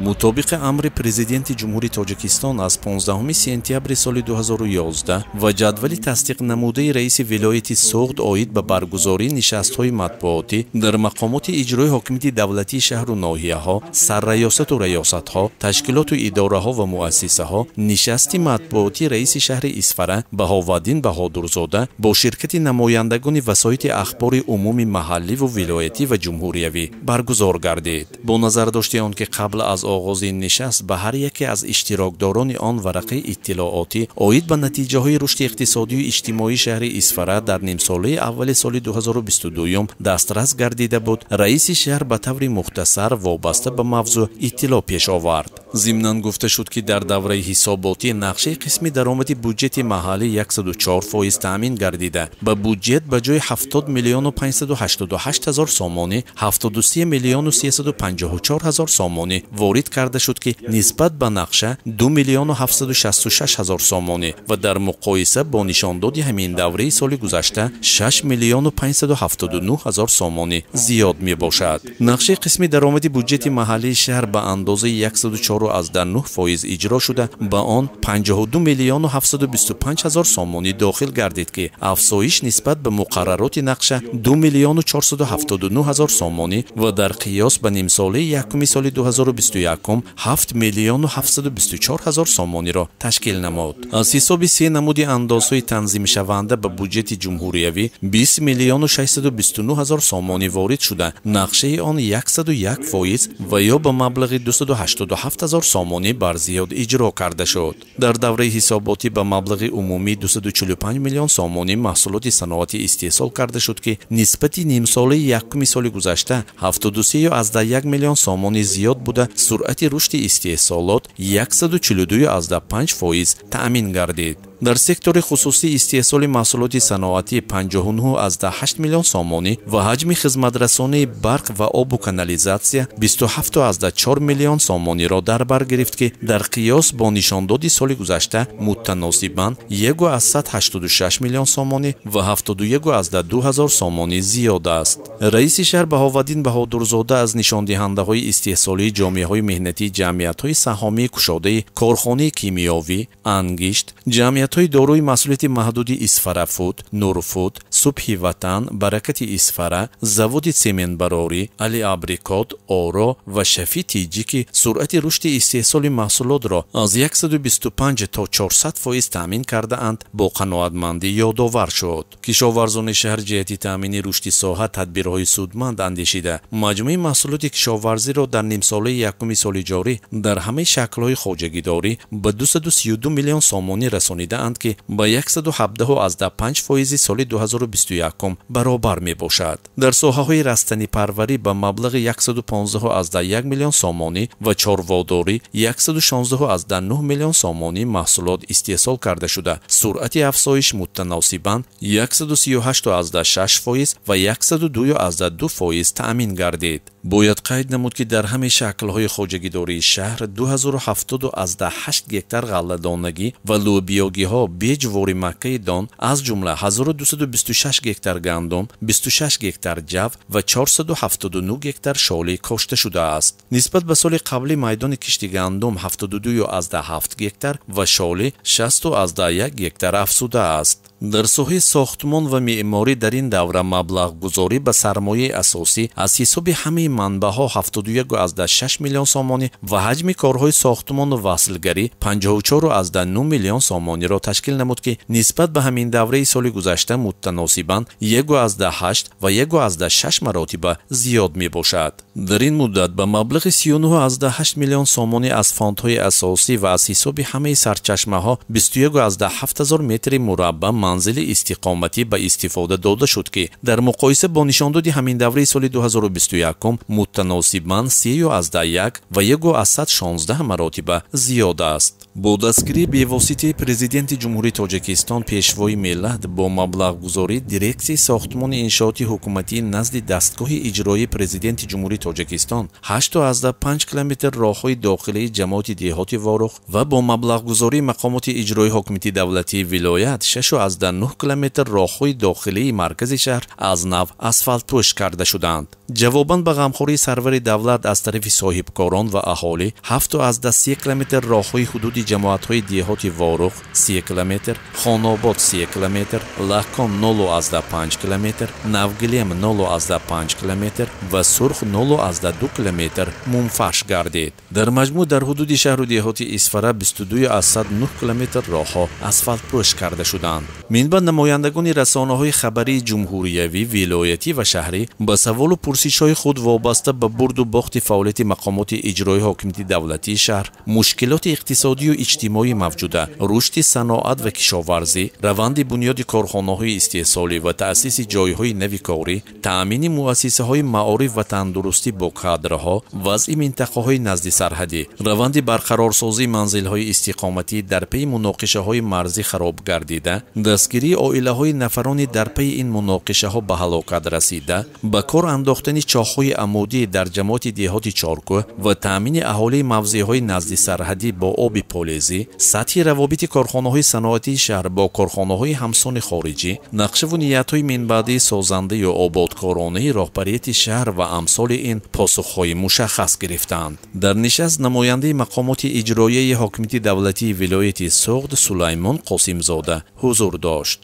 مطابق امر پرزیدنت جمهوری تاجیکستان از 15 سپتامبر سال 2011 و جدول تصدیق نموده رئیس ولایت سوغد آید به برگزاری نشست‌های مطبوعاتی در مقامات اجرای حاکمیت دولتی شهر و ناحیه‌ها، سرریاست و ریاست‌ها، تشکیلات و اداره‌ها و مؤسسه‌ها، نشست مطبوعاتی رئیس شهر اسفره بهاودین بهادرزاده با شرکت نمایندگان وسایط اخبار عمومی محلی و ولایتی و جمهوریوی برگزار گردید. با نظر داشته آنکه قبل از آغاز این نشست به هر یکی از اشتراکداران آن ورقه اطلاعاتی آید به نتیجه های رشد اقتصادی و اجتماعی شهر اسفره در نیم ساله اول سال 2022 دسترس گردیده بود، رئیس شهر به طور مختصر وابسته به موضوع اطلاع پیش آورد. ضمناً گفته شد که در دوره حساباتی نقشه قسمی درآمد بودجت محلی 104% تامین گردیده. به بودجت به جای 70 میلیون و 588 هزار سامانی 73 میلیون و 354 هزار سامانی وارد کرده شد که نسبت به نقشه 2 میلیون و 766 هزار سامانی و در مقایسه با نشانداد همین دوره سال گذشته 6 میلیون و 579 هزار سامانی زیاد می باشد. نقشه قسمی درآمد بودجت محلی شهر به اندازه 104.9% اجرا شده، به آن 52 میلیون و 725 هزار سامانی داخل گردید که افزایش نسبت به مقررات نقشه 2 میلیون و 479 هزار سامانی و در قیاس به نیم ساله یکم سال 2021 7 میلیون و 724 هزار سامانی را تشکیل نمود. از حساب سه نمود اندازهای تنظیم شونده به بودجت جمهوریوی 20 میلیون و 629 هزار سامانی وارد شده، نقشه آن 101% و یا به مبلغ 287 هزار سامانی بر زیاد اجرا کرده شد. در دوره حساباتی به مبلغ عمومی 245 میلیون سامانی محصولات صنعتی استحصال کرده شد که نسبت نیم ساله یکم سال گذشته 73.1 میلیون سامانی زیاد بوده، سرعت رشد استحصالات 142.5% تأمین گردید. در سکتور خصوصی استحصال محصولات صنعتی 59.8 میلیون سامانی و حجم خدمترسانی برق و آب و کانالیزاسیا 27.4 میلیون سامانی را در بر گرفت که در قیاس با نشانداد سال گذشته متناسباً 186 میلیون سامانی و 71.2 هزار سامانی زیاد است. رئیس شهر بهاودین بهادرزاده از نشاندهنده‌های استحصالی جامعه‌های مهنتی، جمعیت‌های سهامی کشاده، کارخانه کیمیاوی، انگشت، جمعیت‌های داروی محصولات محدود اسفره فود، نور فود، صبح وطن، برکت اسفره، زواد سمنت براری، علی ابریکات، آرا و شفی تیجی که سرعت رشد استحصال محصولات را از 125 تا 400% تامین کرده اند با قناعتمندی یادآور شد. کشاورزان شهر جهت تامین رشد ساحه تدبیرهای سودمند اندیشیده مجموع محصولات کشاورزی را در نیم ساله یکم سال جاری در همه شکل‌های خواجگیداری به 232 میلیون سامانی رسانیده اند که با 117.5% سال 2021 برابر می باشد. در ساحه‌های رستنی پروری به مبلغ 115.1 میلیون سامانی و چارواداری 116.9 میلیون سامانی محصولات استحصال کرده شده، سرعت افزایش متناسباً 138.6% و 102.2% تأمین گردید. باید قید نمود که در همه شکل‌های خواجگیداری شهر 2078 گکتار غله‌دانگی و لوبیاگی‌ها بیجواری مکه دان از جمله 1226 گکتار گندم، 26 گکتار جو و 479 گکتار شالی کاشته شده است. نسبت به سال قبلی میدان کشت گندم 72.7 گکتار و شالی 60.1 گکتار افزوده است. در ساحه ساختمان و معماری در این دوره مبلغ گذاری به سرمایه اساسی از حساب همه منبع‌ها 71.6 میلیون سامانی و حجم کارهای ساختمان و وصلگری 54.9 میلیون سامانی را تشکیل نمود که نسبت به همین دوره سال گذشته متناسباً 1.8 و 1.6 مراتب زیاد می باشد. در این مدت به مبلغ 39.8 میلیون سامانی از فاندهای اساسی و از حساب همه سرچشمه‌ها 21.7 هزار متر مربع منزل استقامتی به استفاده داده شد که در مقایسه با نشانداد همین دوره سال 2021 متناسباً 3.1 و 1.16 مراتب زیاد است. با دستگیری به واسطه پرزیدنت президенти ҷумҳурии тоҷикистон пешвои миллат бо маблағгузорӣ дирексияи сохтмони иншооти ҳукуматӣ назди дастгоҳи иҷроии президенти ҷумҳурии тоҷикистон 8,5 километр роҳҳои дохилии ҷамоати деҳоти Ворух ва бо маблағгузории мақомоти иҷроии ҳокимияти давлатии вилоят 6,9 километр роҳҳои дохилии маркази шаҳр аз нав асфалтпӯш карда шуданд. ҷавобан ба ғамхории сарвари давлат аз тарафи соҳибкорон ва аҳолӣ 7,3 километр роҳҳои ҳудуди ҷамоатҳои деҳоти Ворух 30 километр, Хонобод 30 километр, Лаҳком 0,5 километр, Навгилем 0,5 километр ва Сурх 0,2 километр мунфаш гардид. дар маҷмӯъ дар ҳудуди шаҳру деҳоти Исфара 22,9 километр роҳҳо асфалтпӯш карда шуданд. минбаъд намояндагони расонаҳои хабарии ҷумҳуриявӣ, вилоятӣ ва шаҳрӣ ба саволу пурсишҳои худ вобаста ба бурду бохти фаъолияти мақомоти иҷроии ҳокимияти давлатии шаҳр, мушкилоти иқтисодию иҷтимоӣ мавҷуда, рушди саноат ва кишоварзӣ, раванди бунёди корхонаҳои истеҳсолӣ ва таъсиси ҷойҳои нави корӣ, таъмини муассисаҳои маориф ва тандурустӣ бо кадраҳо, вазъи минтақаҳои назди сарҳадӣ, раванди барқарорсозии манзилҳои истиқоматӣ дар пейи муноқишаҳои марзӣ хароб гардида, дастгирии оилаҳои нафарони дар пейи ин муноқишаҳо ба ҳалокат расида, ба кор андохтани чоҳҳои амудӣ дар ҷамоати деҳоти Чоркӯҳ ва таъмини аҳолии мавзеъҳои назди сарҳадӣ бо оби полезӣ, сатҳи равобити корхонаҳои саноатии шаҳр бо корхонаҳои ҳамсони хориҷӣ, нақшаву ниятҳои минбаъдии созандаю ободкоронаи роҳбарияти шаҳр ва амсоли ин посухҳои мушаххас гирифтанд. дар нишаст намояндаи мақомоти иҷроияи ҳокимияти давлатии вилояти Суғд Сулаймон Қосимзода ҳузур дошт.